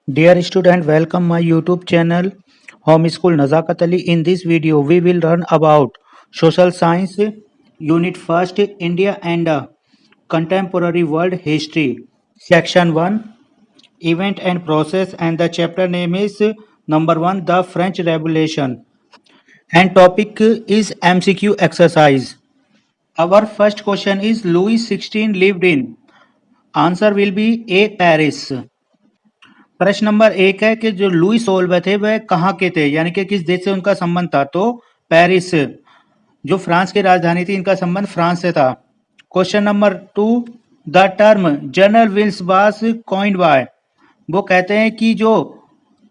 Dear student, welcome my YouTube channel Homeschool Nazakat Ali. In this video, we will learn about Social Science, Unit 1st, India and Contemporary World History. Section 1, Event and Process, and the chapter name is number 1, The French Revolution. And topic is MCQ exercise. Our first question is Louis XVI lived in. Answer will be A. Paris. प्रश्न number 1 है कि जो Louis 16 थे वह कहाँ के थे, यानी कि किस देश से उनका संबंध था। तो पेरिस, जो फ्रांस की राजधानी थी, इनका संबंध फ्रांस से था। Question number 2, the term general wills was coined by. वो कहते हैं कि जो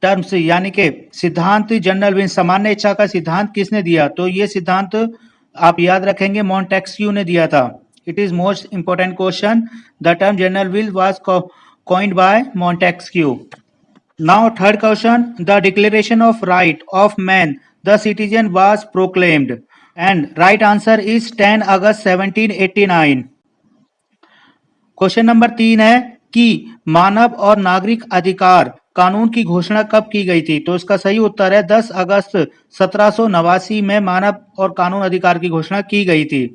टर्म्स यानी कि सिद्धांत जनरल विल्स, सामान्य इच्छा का सिद्धांत किसने दिया। तो ये सिद्धांत आप याद रखेंगे मॉन्टेस्क्यू ने दिया था। It is most important question. The term general will was coined by Montesquieu. Now third question, the Declaration of Right of Man the Citizen was proclaimed, and right answer is 10 August 1789. Question number 3 है कि मानव और नागरिक अधिकार कानून की घोषणा कब की गई थी। तो इसका सही उत्तर है 10 अगस्त 1789 में मानव और कानून अधिकार की घोषणा की गई थी।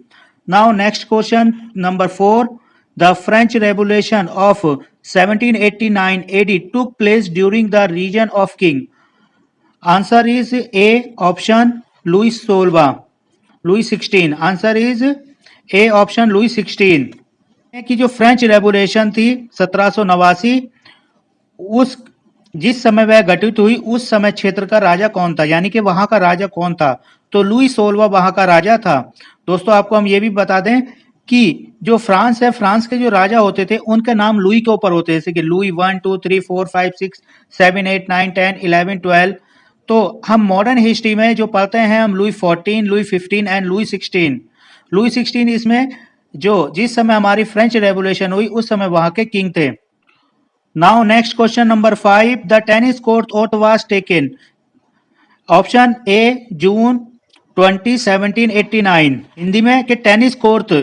Now next question number 4, the French Revolution of 1789 AD took place during the reign of King. Answer is A option Louis 16. Louis 16. Answer is A option Louis 16. कि जो फ्रेंच रेवोल्यूशन थी 1789, उस जिस समय वह घटित हुई उस समय क्षेत्र का राजा कौन था, यानी कि वहां का राजा कौन था। तो लुई 16 वहां का राजा था। दोस्तों आपको हम ये भी बता दें कि जो फ्रांस है, फ्रांस के जो राजा होते थे उनके नाम लुई के ऊपर होते हैं, जैसे कि लुई 1 2 3 4 5 6 7 8 9 10 11 12। तो हम मॉडर्न हिस्ट्री में जो पढ़ते हैं हम Louis 14, Louis 15 and Louis 16। Louis 16 इसमें जो जिस समय हमारी फ्रेंच रेवोल्यूशन हुई उस समय वहां के किंग थे। Now next question number 5, the tennis court oath was taken. Option A June 1789। Hindi में कि टेनिस कोर्ट,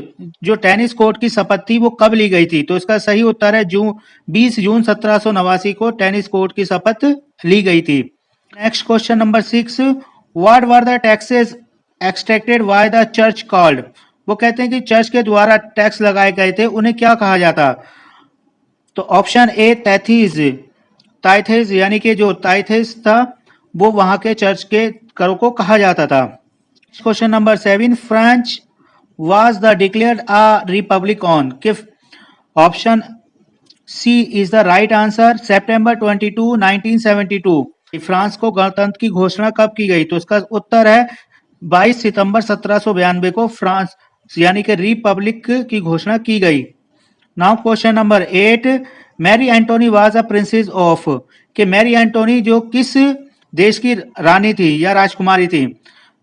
जो टेनिस कोर्ट की शपथ थी वो कब ली गई थी। तो इसका सही उत्तर है 20 जून 1789 को टेनिस कोर्ट की शपथ ली गई थी। Next question number 6, what were the taxes extracted by the church called. वो कहते हैं कि चर्च के द्वारा टैक्स लगाए गए थे, उन्हें क्या कहा जाता। तो ऑप्शन ए तैथीज, ताइथेज, यानी कि जो ताइथेज था वो वहां के चर्च के करों को कहा जाता था। Question number 7, France was the declared a republic on. Option C is the right answer, सितंबर 22 1972। फ्रांस को गणतंत्र की घोषणा कब की गई। तो इसका उत्तर है 22 सितंबर 1792 को फ्रांस यानी कि रिपब्लिक की घोषणा की गई। Now question number 8, Marie Antoinette was a princess of. कि मैरी एंटोनी जो किस देश की रानी थी या राजकुमारी थी।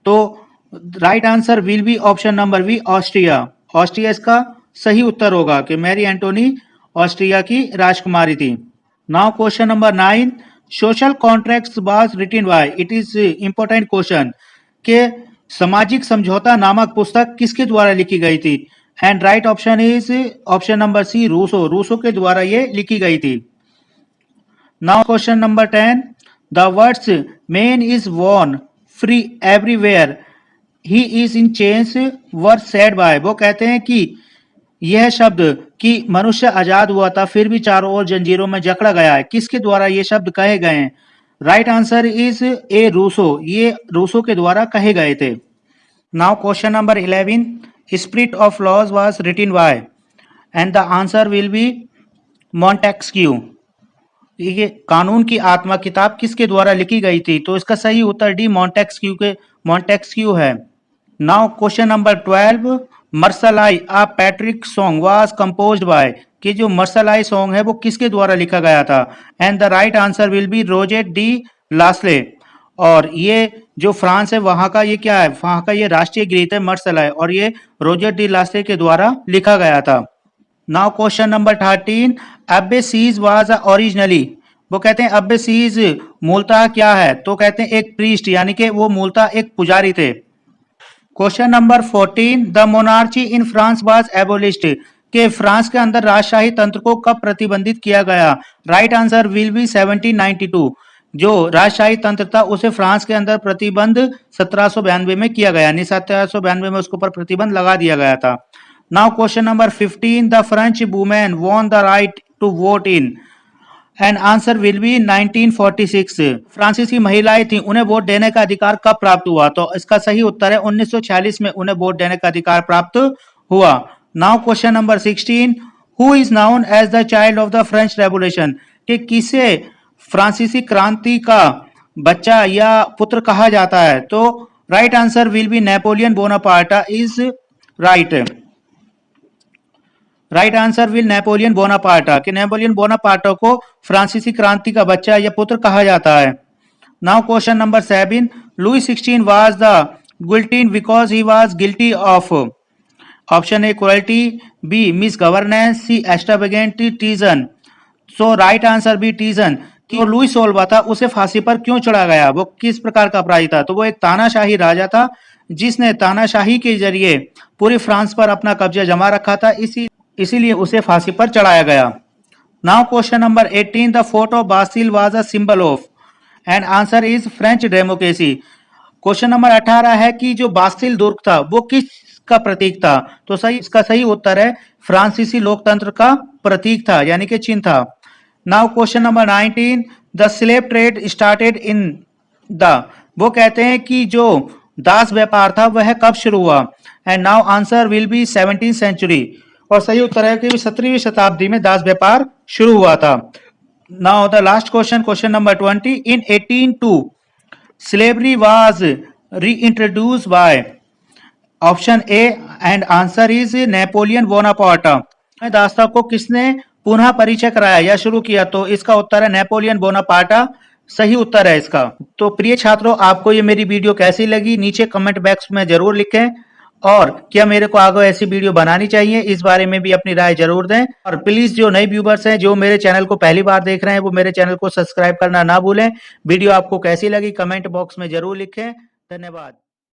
तो right answer will be option number B Austria. Austria इसका सही उत्तर होगा कि मैरी एंटोनी ऑस्ट्रिया की राजकुमारी थी। Now question number 9, social contracts was written by. It is important question के सामाजिक समझौता नामक पुस्तक किसके द्वारा लिखी गई थी। And right option is option number C Rousseau. Rousseau के द्वारा ये लिखी गई थी। Now question number 10, the words man is born free everywhere he is in chains were said by. वो कहते हैं कि यह शब्द कि मनुष्य आजाद हुआ था फिर भी चारों ओर जंजीरों में जकड़ा गया है, किसके द्वारा ये शब्द कहे गए हैं। Right answer is A Rousseau. ये रूसो के द्वारा कहे गए थे। Now question number 11, spirit of laws was written by. And the answer will be Montesquieu. ये कानून की आत्मा किताब किसके द्वारा लिखी गई थी। तो इसका सही उत्तर डी मॉन्टेस्क्यू है। Now question number 12, Marseillaise a patriotic song was composed by. कि जो मर्सलाई सॉन्ग है वो किसके द्वारा लिखा गया था। And the right answer will be Rouget de Lisle. और ये जो फ्रांस है वहां का ये क्या है, वहां का ये राष्ट्रीय गीत है मर्सलाई, और ये रोजेट डी लास्ले के द्वारा लिखा गया था। Now question number 13, abbesses was originally. वो कहते हैं अब्बेसीज मूलतः क्या है। तो कहते हैं एक प्रीस्ट, यानी कि वो मूलतः एक पुजारी थे। Question number 14, the monarchy in France was एबोलिश्ड। कि फ्रांस के अंदर राजशाही तंत्र को कब प्रतिबंधित किया गया? Right answer will B 1792। जो राजशाही तंत्र था उसे फ्रांस के अंदर प्रतिबंध 1792 में किया गया, यानी 1792 में उसके ऊपर प्रतिबंध लगा दिया गया था। Now question number 15, the French women won the right to vote in, and answer will be 1946। फ्रांसीसी महिलाएं थी, उन्हें वोट देने का अधिकार कब प्राप्त हुआ? तो इसका सही उत्तर है 1946 में उन्हें वोट देने का अधिकार प्राप्त हुआ। Now question number 16, who is known as the child of the French revolution, कि किसे फ्रांसीसी क्रांति का बच्चा या पुत्र कहा जाता है? तो right answer will B Napoleon Bonaparte is right. Right answer will Napoleon Bonaparte, कि नेपोलियन बोनापार्ट को फ्रांसीसी क्रांति का बच्चा या पुत्र कहा जाता है। Now question number 7, Louis 16 was the guillotined because he was guilty of, option A cruelty, B misgovernance, C extravagant, treason. So right answer B treason. कि लुई 16 था, उसे फांसी पर क्यों चढ़ा गया? वो किस प्रकार का अपराधी था? तो वो एक तानाशाही राजा था जिसने तानाशाही के जरिए पूरी फ्रांस पर अपना कब्जा जमा रखा था, इसीलिए उसे फांसी पर चढ़ाया गया। Now question number 18, the fort of Bastille was a symbol of, and answer is French democracy. Question number 18 है कि जो बास्टिल दुर्ग था वो किसका प्रतीक था? तो इसका सही उत्तर है फ्रांसीसी लोकतंत्र का प्रतीक था, यानी कि चिन्ह था। Now question number 19, the slave trade started in the, वो कहते हैं कि जो दास व्यापार था वह कब शुरू हुआ? And now answer will be 17th century, और सही उत्तर है कि 17वीं शताब्दी में दास व्यापार शुरू हुआ था। Now the last question, question number 20, in 1802 slavery was reintroduced by, option A and answer is Napoleon Bonaparte. दासता को किसने पुनः परिचय कराया या शुरू किया? तो इसका उत्तर है नेपोलियन बोनापार्ट, सही उत्तर है इसका। तो प्रिय छात्रों, आपको ये मेरी वीडियो कैसी लगी नीचे कमेंट बॉक्स में जरूर लिखें, और क्या मेरे को आगे ऐसी वीडियो बनानी चाहिए इस बारे में भी अपनी राय जरूर दें। और प्लीज जो नए व्यूवर्स हैं जो मेरे चैनल को पहली बार देख रहे हैं वो मेरे चैनल को सब्सक्राइब करना ना भूलें। वीडियो आपको कैसी लगी कमेंट बॉक्स में जरूर लिखें। धन्यवाद।